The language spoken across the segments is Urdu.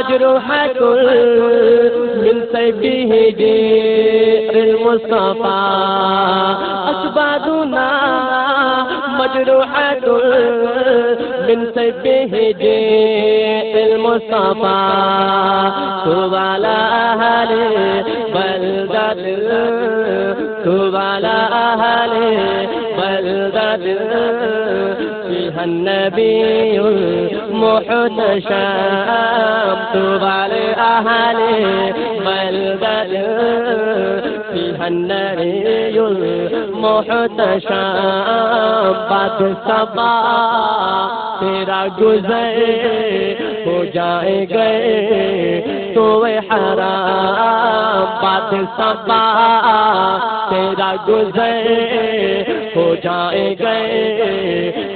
مجروحة من سيفه جير المصطفى أكبادنا مجروحة من سيفه جير المصطفى طوبى على أهل بلدة طوبى على أهل بلدة فيها النبي المحتشم طوبى لأهل بلدة فيها النبي المحتشم بعد الصباح تیرا گزر ہو جائے گئے تو حرام بات صبا تیرا گزر ہو جائے گئے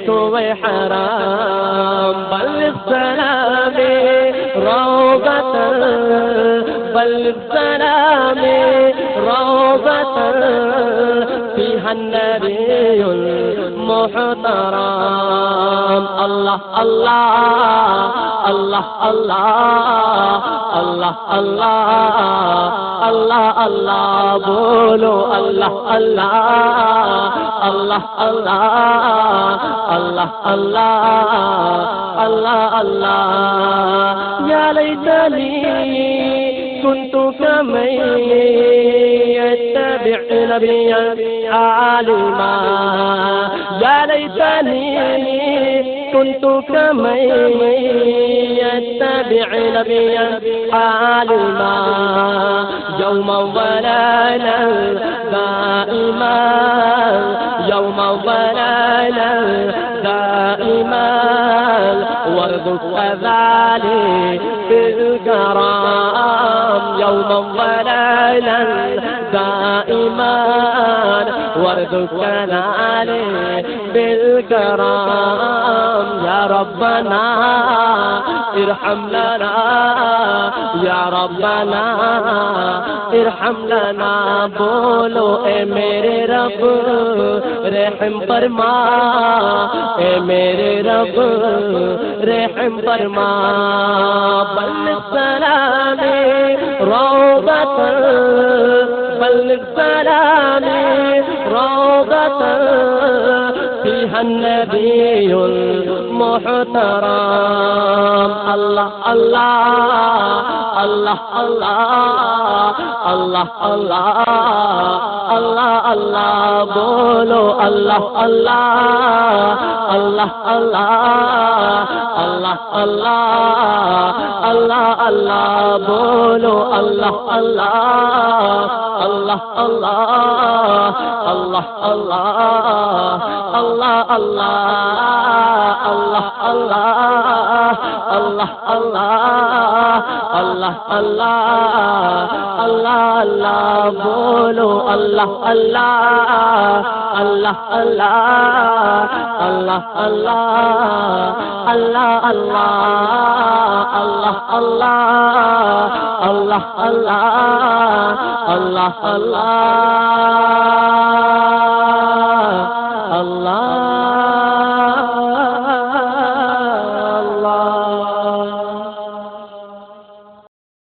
تو حرام بلغ سلامی روضة بلغ سلامی روضة فيها النبي المحترم الله الله الله الله الله الله الله بولو الله الله الله الله الله الله الله يا ليتني كنت كمن يتبع نبيا عالما يا ليتني كنت كمن يتبع نبيا عالما يوما وليلا دائما يوما وليلا دائما وارزق ذلك بالكرام يوما وليلا دائما وارزق ذلك بالكرام يا ربنا ارحم لنا يا ربنا ارحم لنا بولو اے میرے رب رحم فرما اے میرے رب رحم فرما بلغ سلامی روضة بلغ سلامی روضة فيها النبي المحترم الله الله الله الله الله الله الله بولو الله الله الله الله الله الله الله بولو الله الله الله الله الله الله الله الله الله الله الله الله الله بولو الله الله الله الله الله الله الله الله الله الله الله